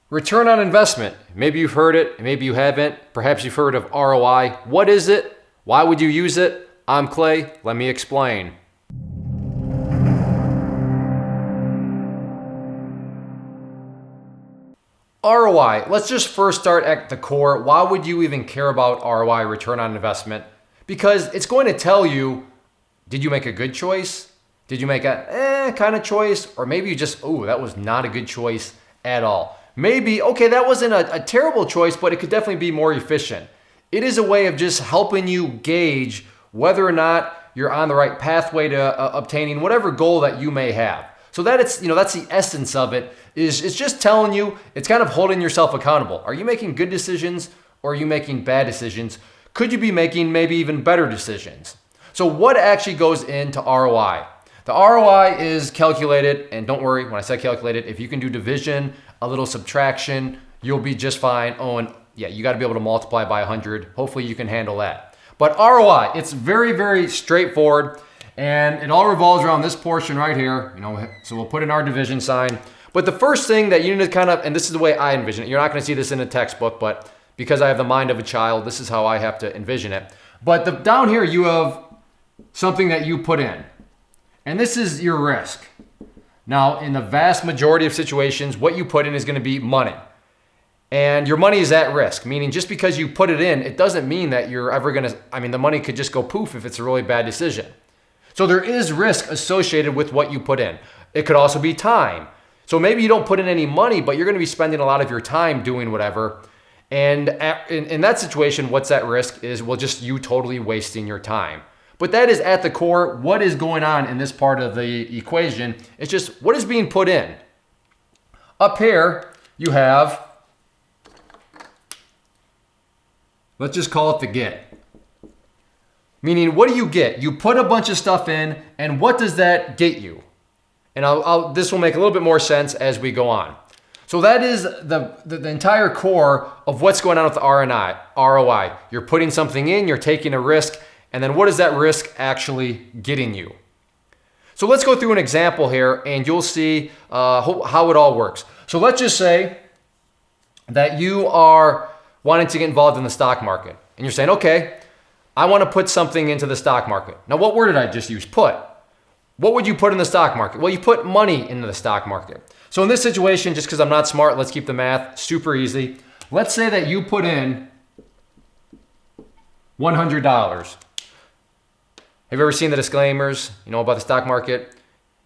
Return on investment. Maybe you've heard it, maybe you haven't. Perhaps you've heard of ROI. What is it? Why would you use it? I'm Clay. Let me explain. ROI. Let's just first start at the core. Why would you even care about ROI, return on investment? Because it's going to tell you, did you make a good choice? Did you make a kind of choice? Or maybe you just, that was not a good choice at all. Maybe, that wasn't a terrible choice, but it could definitely be more efficient. It is a way of just helping you gauge whether or not you're on the right pathway to obtaining whatever goal that you may have. So that's the essence of it, is it's just telling you, it's kind of holding yourself accountable. Are you making good decisions or are you making bad decisions? Could you be making maybe even better decisions? So what actually goes into ROI? The ROI is calculated, and don't worry when I say calculated, if you can do division, a little subtraction, you'll be just fine. You got to be able to multiply by 100. Hopefully you can handle that. But ROI, it's very, very straightforward, and it all revolves around this portion right here. So we'll put in our division sign. But the first thing that you need to and this is the way I envision it. You're not going to see this in a textbook, but because I have the mind of a child, this is how I have to envision it. But down here you have something that you put in, and this is your risk. Now, in the vast majority of situations, what you put in is going to be money. And your money is at risk, meaning just because you put it in, it doesn't mean that you're ever going to, the money could just go poof if it's a really bad decision. So there is risk associated with what you put in. It could also be time. So maybe you don't put in any money, but you're going to be spending a lot of your time doing whatever. And in that situation, what's at risk is, just you totally wasting your time. But that is at the core, what is going on in this part of the equation. It's just what is being put in. Up here, you have, let's just call it the get. Meaning, what do you get? You put a bunch of stuff in, and what does that get you? And this will make a little bit more sense as we go on. So that is the entire core of what's going on with the ROI. You're putting something in, you're taking a risk, and then what is that risk actually getting you? So let's go through an example here, and you'll see how it all works. So let's just say that you are wanting to get involved in the stock market, and you're saying, okay, I want to put something into the stock market. Now, what word did I just use? Put. What would you put in the stock market? Well, you put money into the stock market. So in this situation, just because I'm not smart, let's keep the math super easy. Let's say that you put in $100. Have you ever seen the disclaimers, about the stock market?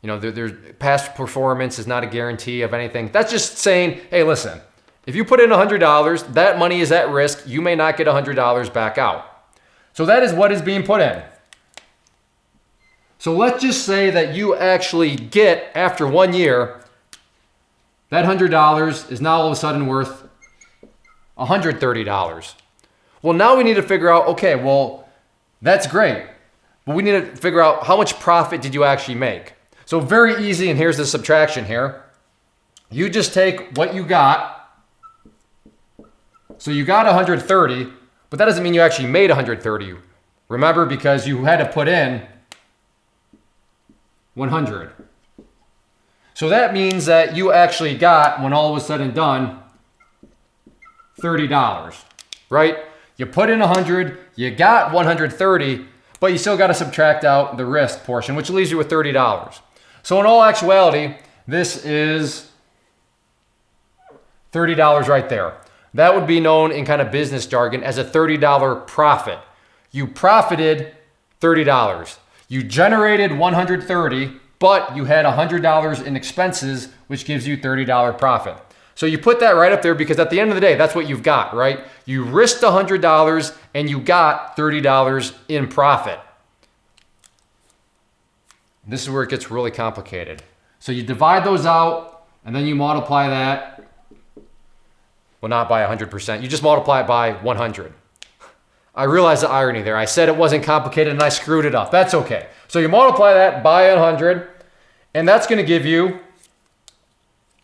There's past performance is not a guarantee of anything. That's just saying, hey, listen, if you put in $100, that money is at risk. You may not get $100 back out. So that is what is being put in. So let's just say that you actually get, after 1 year, that $100 is now all of a sudden worth $130. Well, now we need to figure out, okay, well, that's great. But we need to figure out how much profit did you actually make. So very easy, and here's the subtraction here. You just take what you got. So you got 130, but that doesn't mean you actually made 130. Remember, because you had to put in 100. So that means that you actually got, when all was said and done, $30, right? You put in 100, you got 130, but you still got to subtract out the risk portion, which leaves you with $30. So in all actuality, this is $30 right there. That would be known in kind of business jargon as a $30 profit. You profited $30. You generated $130, but you had $100 in expenses, which gives you $30 profit. So you put that right up there because at the end of the day, that's what you've got, right? You risked $100 and you got $30 in profit. This is where it gets really complicated. So you divide those out and then you multiply that. Well, not by 100%. You just multiply it by 100. I realize the irony there. I said it wasn't complicated and I screwed it up. That's okay. So you multiply that by 100, and that's going to give you,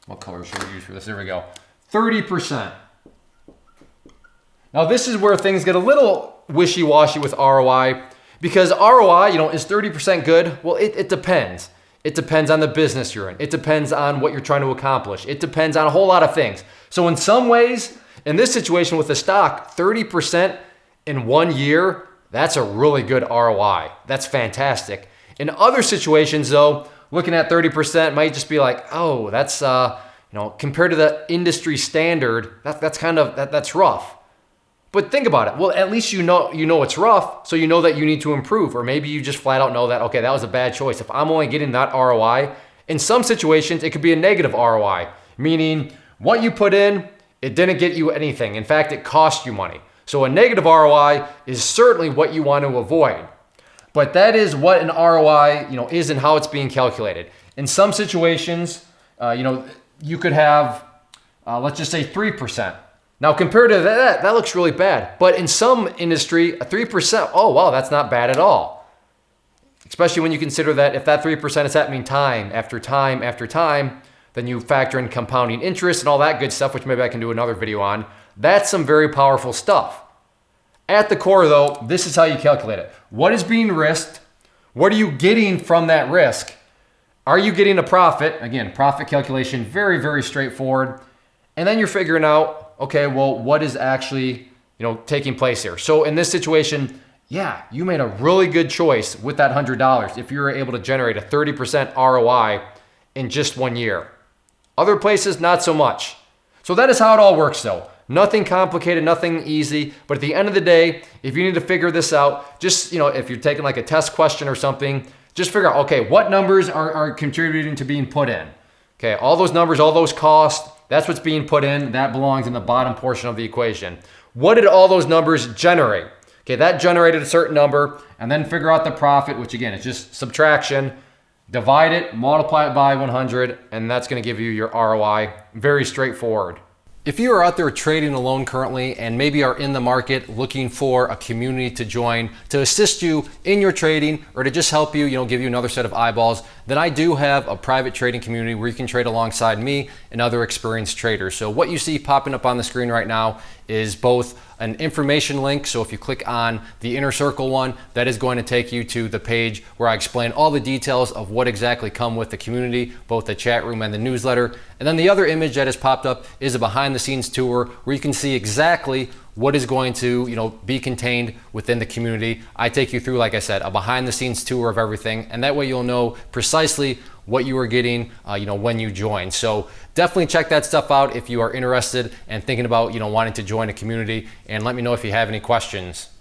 what color should we use for this? There we go. 30%. Now this is where things get a little wishy-washy with ROI, because ROI, is 30% good? Well, it depends. It depends on the business you're in. It depends on what you're trying to accomplish. It depends on a whole lot of things. So in some ways, in this situation with the stock, 30% in 1 year, that's a really good ROI. That's fantastic. In other situations though, looking at 30% might just be like, oh, that's, compared to the industry standard, that's rough. But think about it. Well, at least you know it's rough, so you know that you need to improve. Or maybe you just flat out know that, okay, that was a bad choice. If I'm only getting that ROI, in some situations, it could be a negative ROI, meaning what you put in, it didn't get you anything. In fact, it cost you money. So a negative ROI is certainly what you want to avoid. But that is what an ROI, is and how it's being calculated. In some situations, you could have, let's just say 3%. Now, compared to that looks really bad. But in some industry, a 3%, oh, wow, that's not bad at all. Especially when you consider that if that 3% is happening time after time after time, then you factor in compounding interest and all that good stuff, which maybe I can do another video on. That's some very powerful stuff. At the core, though, this is how you calculate it. What is being risked? What are you getting from that risk? Are you getting a profit? Again, profit calculation, very, very straightforward. And then you're figuring out, okay, well, what is actually, taking place here? So in this situation, yeah, you made a really good choice with that $100 if you were able to generate a 30% ROI in just 1 year. Other places, not so much. So that is how it all works though. Nothing complicated, nothing easy. But at the end of the day, if you need to figure this out, just, if you're taking like a test question or something, just figure out, okay, what numbers are contributing to being put in? Okay, all those numbers, all those costs, that's what's being put in. That belongs in the bottom portion of the equation. What did all those numbers generate? Okay, that generated a certain number, and then figure out the profit, which again, is just subtraction. Divide it, multiply it by 100, and that's gonna give you your ROI. Very straightforward. If you are out there trading alone currently and maybe are in the market looking for a community to join to assist you in your trading or to just help you, give you another set of eyeballs, then I do have a private trading community where you can trade alongside me and other experienced traders. So what you see popping up on the screen right now is both an information link. So if you click on the inner circle one, that is going to take you to the page where I explain all the details of what exactly come with the community, both the chat room and the newsletter. And then the other image that has popped up is a behind the scenes tour where you can see exactly what is going to be contained within the community. I take you through, like I said, a behind the scenes tour of everything, and that way you'll know precisely what you are getting when you join. So definitely check that stuff out if you are interested and thinking about wanting to join a community, and let me know if you have any questions.